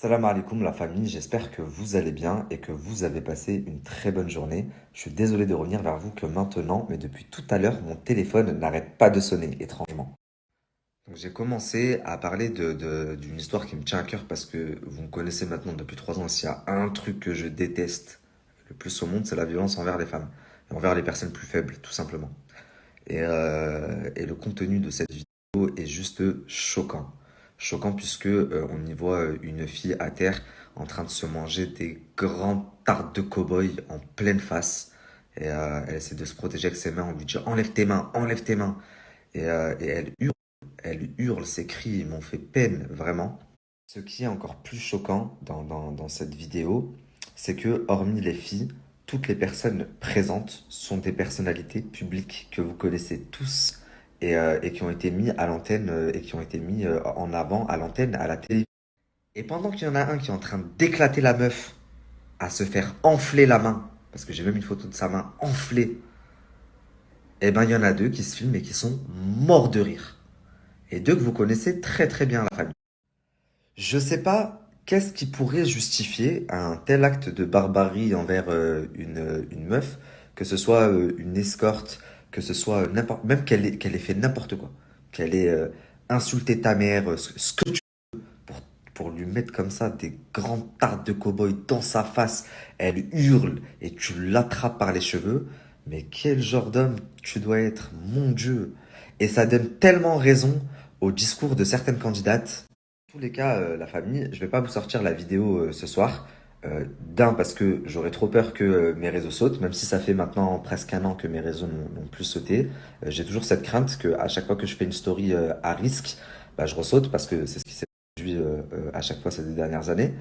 Salam alaikum la famille, j'espère que vous allez bien et que vous avez passé une très bonne journée. Je suis désolé de revenir vers vous que maintenant, mais depuis tout à l'heure, mon téléphone n'arrête pas de sonner, étrangement. Donc j'ai commencé à parler d'une histoire qui me tient à cœur parce que vous me connaissez maintenant depuis 3 ans. S'il y a un truc que je déteste le plus au monde, c'est la violence envers les femmes et envers les personnes plus faibles, tout simplement. Et le contenu de cette vidéo est juste choquant. Choquant puisque on y voit une fille à terre en train de se manger des grandes tartes de cow-boy en pleine face. Elle essaie de se protéger avec ses mains. On lui dit enlève tes mains, enlève tes mains. Et elle hurle, ses cris m'ont fait peine, vraiment. Ce qui est encore plus choquant dans cette vidéo, c'est que, hormis les filles, toutes les personnes présentes sont des personnalités publiques que vous connaissez tous et qui ont été mis à l'antenne et qui ont été mis en avant à l'antenne, à la télé. Et pendant qu'il y en a un qui est en train d'éclater la meuf, à se faire enfler la main, parce que j'ai même une photo de sa main enflée, et ben il y en a deux qui se filment et qui sont morts de rire. Et deux que vous connaissez très très bien, la famille. Je sais pas qu'est-ce qui pourrait justifier un tel acte de barbarie envers une meuf, que ce soit une escorte, que ce soit n'importe, même qu'elle ait fait n'importe quoi, qu'elle ait insulté ta mère, ce que tu pour, pour lui mettre comme ça des grandes tartes de cow-boy dans sa face, elle hurle et tu l'attrapes par les cheveux. Mais quel genre d'homme tu dois être, mon Dieu! Et ça donne tellement raison au discours de certaines candidates. Tous les cas, la famille, je vais pas vous sortir la vidéo ce soir. Parce que j'aurais trop peur que mes réseaux sautent, même si ça fait maintenant presque un an que mes réseaux n'ont plus sauté. J'ai toujours cette crainte que à chaque fois que je fais une story à risque, bah, je ressaute parce que c'est ce qui s'est produit à chaque fois ces 2 dernières années.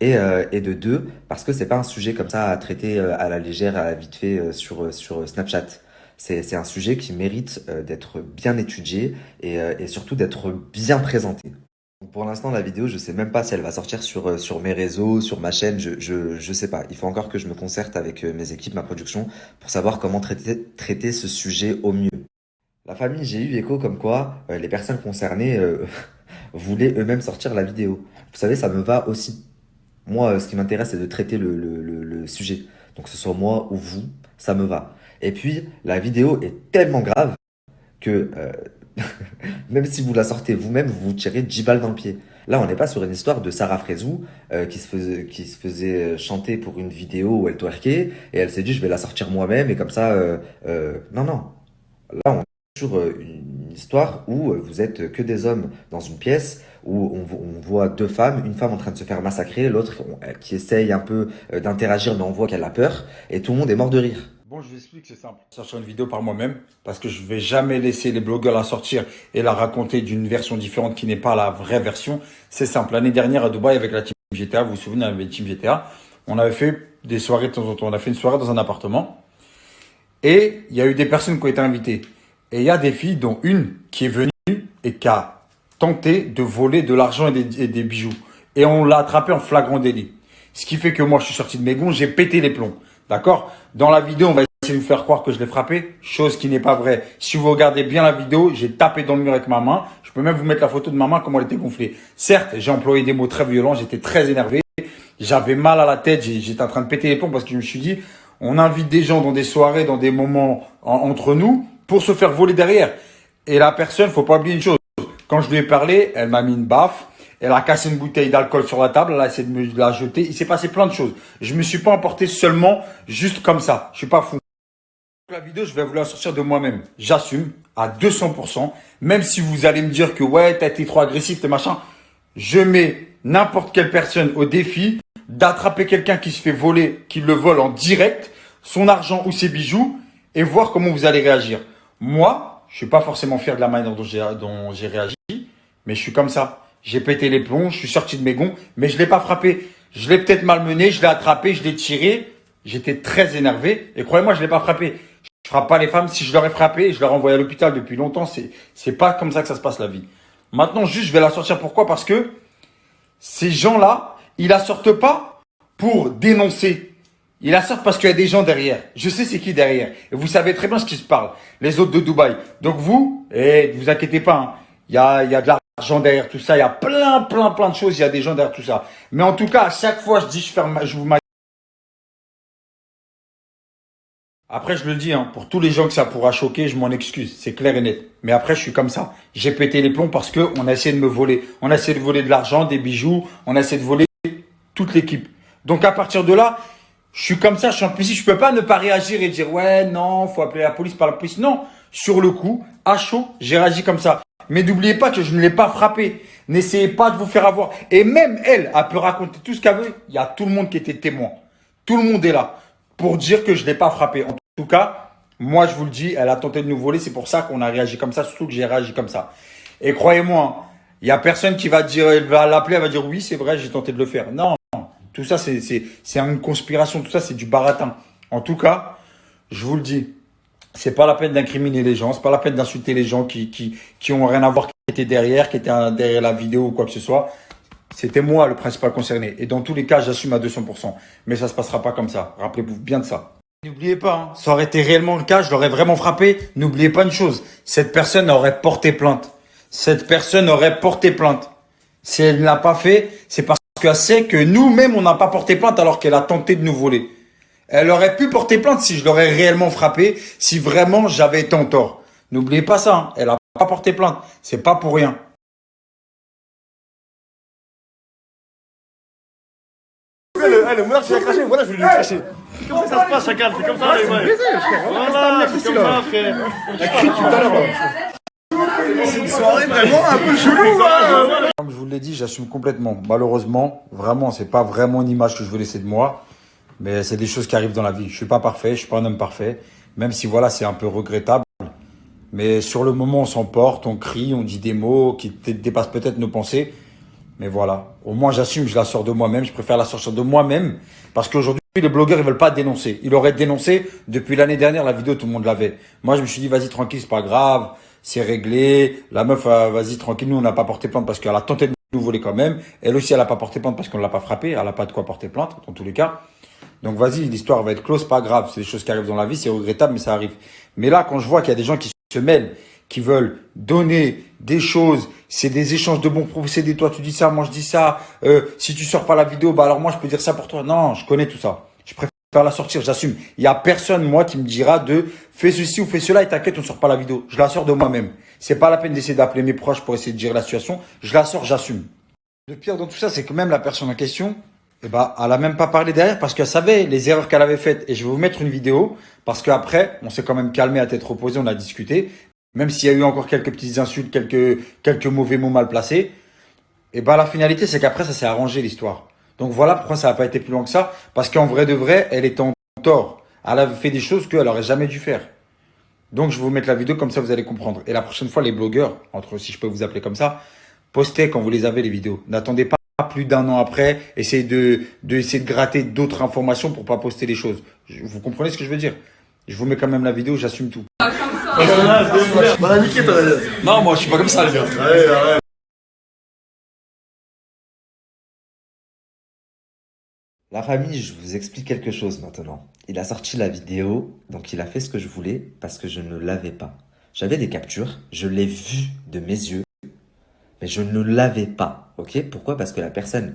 Et de deux, parce que c'est pas un sujet comme ça à traiter à la légère, à la vite fait sur Snapchat. C'est un sujet qui mérite d'être bien étudié et surtout d'être bien présenté. Pour l'instant, la vidéo, je sais même pas si elle va sortir sur mes réseaux, sur ma chaîne, je sais pas. Il faut encore que je me concerte avec mes équipes, ma production, pour savoir comment traiter ce sujet au mieux. La famille, j'ai eu écho comme quoi les personnes concernées voulaient eux-mêmes sortir la vidéo. Vous savez, ça me va aussi. Moi, ce qui m'intéresse, c'est de traiter le sujet. Donc, que ce soit moi ou vous, ça me va. Et puis, la vidéo est tellement grave que même si vous la sortez vous-même, vous vous tirez 10 balles dans le pied. Là, on n'est pas sur une histoire de Sarah Frézou qui se faisait chanter pour une vidéo où elle twerkait et elle s'est dit je vais la sortir moi-même et comme ça. Non, non. Là, on est sur une histoire où vous êtes que des hommes dans une pièce où on voit deux femmes, une femme en train de se faire massacrer, l'autre qui essaye un peu d'interagir mais on voit qu'elle a peur et tout le monde est mort de rire. Bon, je vous explique, c'est simple. Sortir une vidéo par moi-même parce que je vais jamais laisser les blogueurs la sortir et la raconter d'une version différente qui n'est pas la vraie version. C'est simple. L'année dernière à Dubaï avec la team GTA, vous vous souvenez, avec la team GTA, on avait fait des soirées de temps en temps. On a fait une soirée dans un appartement et il y a eu des personnes qui ont été invitées. Et il y a des filles, dont une qui est venue et qui a tenté de voler de l'argent et des bijoux. Et on l'a attrapée en flagrant délit. Ce qui fait que moi, je suis sorti de mes gonds, j'ai pété les plombs. D'accord? Dans la vidéo, on va essayer de vous faire croire que je l'ai frappé, chose qui n'est pas vraie. Si vous regardez bien la vidéo, j'ai tapé dans le mur avec ma main. Je peux même vous mettre la photo de ma main, comment elle était gonflée. Certes, j'ai employé des mots très violents, j'étais très énervé. J'avais mal à la tête, j'étais en train de péter les plombs parce que je me suis dit, on invite des gens dans des soirées, dans des moments entre nous pour se faire voler derrière. Et la personne, faut pas oublier une chose. Quand je lui ai parlé, elle m'a mis une baffe. Elle a cassé une bouteille d'alcool sur la table, elle a essayé de me la jeter. Il s'est passé plein de choses. Je me suis pas emporté seulement juste comme ça. Je suis pas fou. La vidéo, je vais vous la sortir de moi-même. J'assume à 200%. Même si vous allez me dire que ouais, t'as été trop agressif, t'es machin. Je mets n'importe quelle personne au défi d'attraper quelqu'un qui se fait voler, qui le vole en direct, son argent ou ses bijoux, et voir comment vous allez réagir. Moi, je suis pas forcément fier de la manière dont j'ai réagi, mais je suis comme ça. J'ai pété les plombs, je suis sorti de mes gonds, mais je l'ai pas frappé. Je l'ai peut-être malmené, je l'ai attrapé, je l'ai tiré. J'étais très énervé et croyez-moi, je l'ai pas frappé. Je frappe pas les femmes. Si je leur ai frappé, je leur ai envoyé à l'hôpital depuis longtemps. C'est pas comme ça que ça se passe la vie. Maintenant, juste, je vais la sortir. Pourquoi? Parce que ces gens-là, ils la sortent pas pour dénoncer. Ils la sortent parce qu'il y a des gens derrière. Je sais c'est qui derrière. Et vous savez très bien ce qui se parle. Les autres de Dubaï. Donc vous, vous inquiétez pas, hein. Il y a de l'argent. l'argent derrière tout ça. Il y a plein de choses. Il y a des gens derrière tout ça. Mais en tout cas, à chaque fois, je dis, je vous. Après, je le dis, hein, pour tous les gens que ça pourra choquer, je m'en excuse. C'est clair et net. Mais après, je suis comme ça. J'ai pété les plombs parce que on a essayé de me voler. On a essayé de voler de l'argent, des bijoux. On a essayé de voler toute l'équipe. Donc, à partir de là, je suis comme ça. Je suis impulsif. Je peux pas ne pas réagir et dire, ouais, non, faut appeler la police par la police. Non. Sur le coup, à chaud, j'ai réagi comme ça. Mais n'oubliez pas que je ne l'ai pas frappé. N'essayez pas de vous faire avoir. Et même elle peut raconter tout ce qu'elle veut. Il y a tout le monde qui était témoin. Tout le monde est là pour dire que je ne l'ai pas frappé. En tout cas, moi, je vous le dis, elle a tenté de nous voler. C'est pour ça qu'on a réagi comme ça, surtout que j'ai réagi comme ça. Et croyez-moi, il n'y a personne qui va dire, elle va l'appeler, elle va dire oui, c'est vrai, j'ai tenté de le faire. Non, tout ça, c'est une conspiration. Tout ça, c'est du baratin. En tout cas, je vous le dis. C'est pas la peine d'incriminer les gens, c'est pas la peine d'insulter les gens qui ont rien à voir, qui étaient derrière, qui étaient derrière la vidéo ou quoi que ce soit. C'était moi le principal concerné. Et dans tous les cas, j'assume à 200%. Mais ça se passera pas comme ça. Rappelez-vous bien de ça. N'oubliez pas, hein, ça aurait été réellement le cas, je l'aurais vraiment frappé. N'oubliez pas une chose, cette personne aurait porté plainte. Cette personne aurait porté plainte. Si elle ne l'a pas fait, c'est parce qu'elle sait que nous-mêmes, on n'a pas porté plainte alors qu'elle a tenté de nous voler. Elle aurait pu porter plainte si je l'aurais réellement frappé, si vraiment j'avais été en tort. N'oubliez pas ça, hein, elle n'a pas porté plainte. C'est pas pour rien. Le meurtre, tu l'as craché, voilà, je voulais le cracher. Comment ça se passe, chacal? C'est comme ça, les mecs. Voilà, c'est comme ça, frère. La cri tout à l'heure. C'est une soirée vraiment un peu chelou, hein. Comme je vous l'ai dit, j'assume complètement. Malheureusement, vraiment, c'est pas vraiment une image que je veux laisser de moi. Mais c'est des choses qui arrivent dans la vie. Je suis pas parfait, je suis pas un homme parfait. Même si voilà, c'est un peu regrettable. Mais sur le moment, on s'emporte, on crie, on dit des mots qui dépassent peut-être nos pensées. Mais voilà, au moins j'assume, je la sors de moi-même. Je préfère la sortir de moi-même. Parce qu'aujourd'hui, les blogueurs, ils veulent pas dénoncer. Ils auraient dénoncé depuis l'année dernière, la vidéo, tout le monde l'avait. Moi, je me suis dit, vas-y, tranquille, c'est pas grave. C'est réglé. La meuf, vas-y, tranquille, nous, on n'a pas porté plainte parce qu'elle a tenté de nous voler quand même. Elle aussi, elle a pas porté plainte parce qu'on l'a pas frappée. Elle a pas de quoi porter plainte, dans tous les cas. Donc vas-y, l'histoire va être close, pas grave. C'est des choses qui arrivent dans la vie, c'est regrettable, mais ça arrive. Mais là, quand je vois qu'il y a des gens qui se mêlent, qui veulent donner des choses, c'est des échanges de bons procédés. Toi, tu dis ça, moi je dis ça. Si tu sors pas la vidéo, bah alors moi je peux dire ça pour toi. Non, je connais tout ça. Je préfère la sortir, j'assume. Il y a personne, moi, qui me dira de fais ceci ou fais cela et t'inquiète, on sort pas la vidéo. Je la sors de moi-même. C'est pas la peine d'essayer d'appeler mes proches pour essayer de gérer la situation. Je la sors, j'assume. Le pire dans tout ça, c'est que même la personne en question, eh ben, elle a même pas parlé derrière parce qu'elle savait les erreurs qu'elle avait faites. Et je vais vous mettre une vidéo parce qu'après, on s'est quand même calmé à tête reposée, on a discuté. Même s'il y a eu encore quelques petites insultes, quelques mauvais mots mal placés. Et ben, la finalité, c'est qu'après, ça s'est arrangé l'histoire. Donc voilà pourquoi ça n'a pas été plus loin que ça. Parce qu'en vrai de vrai, elle était en tort. Elle avait fait des choses qu'elle aurait jamais dû faire. Donc je vais vous mettre la vidéo comme ça, vous allez comprendre. Et la prochaine fois, les blogueurs, si je peux vous appeler comme ça, postez quand vous les avez les vidéos. N'attendez pas plus d'un an après, essayez essayer de gratter d'autres informations pour pas poster les choses. Vous comprenez ce que je veux dire? Je vous mets quand même la vidéo, j'assume tout. Bah, niqué, toi. Non, moi je suis pas comme ça, les gars. Allez, arrête. La famille, je vous explique quelque chose maintenant. Il a sorti la vidéo, donc il a fait ce que je voulais parce que je ne l'avais pas. J'avais des captures, je l'ai vu de mes yeux, mais je ne l'avais pas. Ok? Pourquoi? Parce que la personne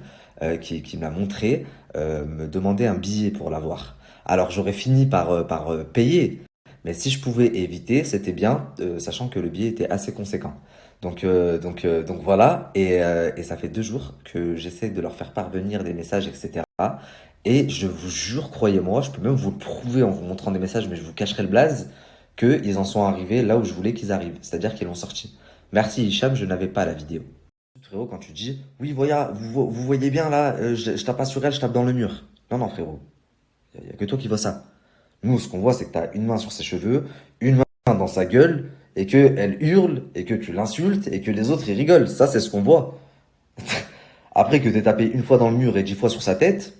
qui me l'a montré me demandait un billet pour l'avoir. Alors j'aurais fini par payer, mais si je pouvais éviter, c'était bien, sachant que le billet était assez conséquent. Donc voilà, et ça fait 2 jours que j'essaie de leur faire parvenir des messages, etc. Et je vous jure, croyez-moi, je peux même vous le prouver en vous montrant des messages, mais je vous cacherai le blaze, qu'ils en sont arrivés là où je voulais qu'ils arrivent. C'est-à-dire qu'ils l'ont sorti. Merci Hicham, je n'avais pas la vidéo. Frérot, quand tu dis, oui, voilà, vous voyez bien là, je tape pas sur elle, je tape dans le mur. Non, non, frérot, il n'y a que toi qui vois ça. Nous, ce qu'on voit, c'est que tu as une main sur ses cheveux, une main dans sa gueule, et qu'elle hurle, et que tu l'insultes, et que les autres, ils rigolent. Ça, c'est ce qu'on voit. Après que tu tapé une fois dans le mur et 10 fois sur sa tête,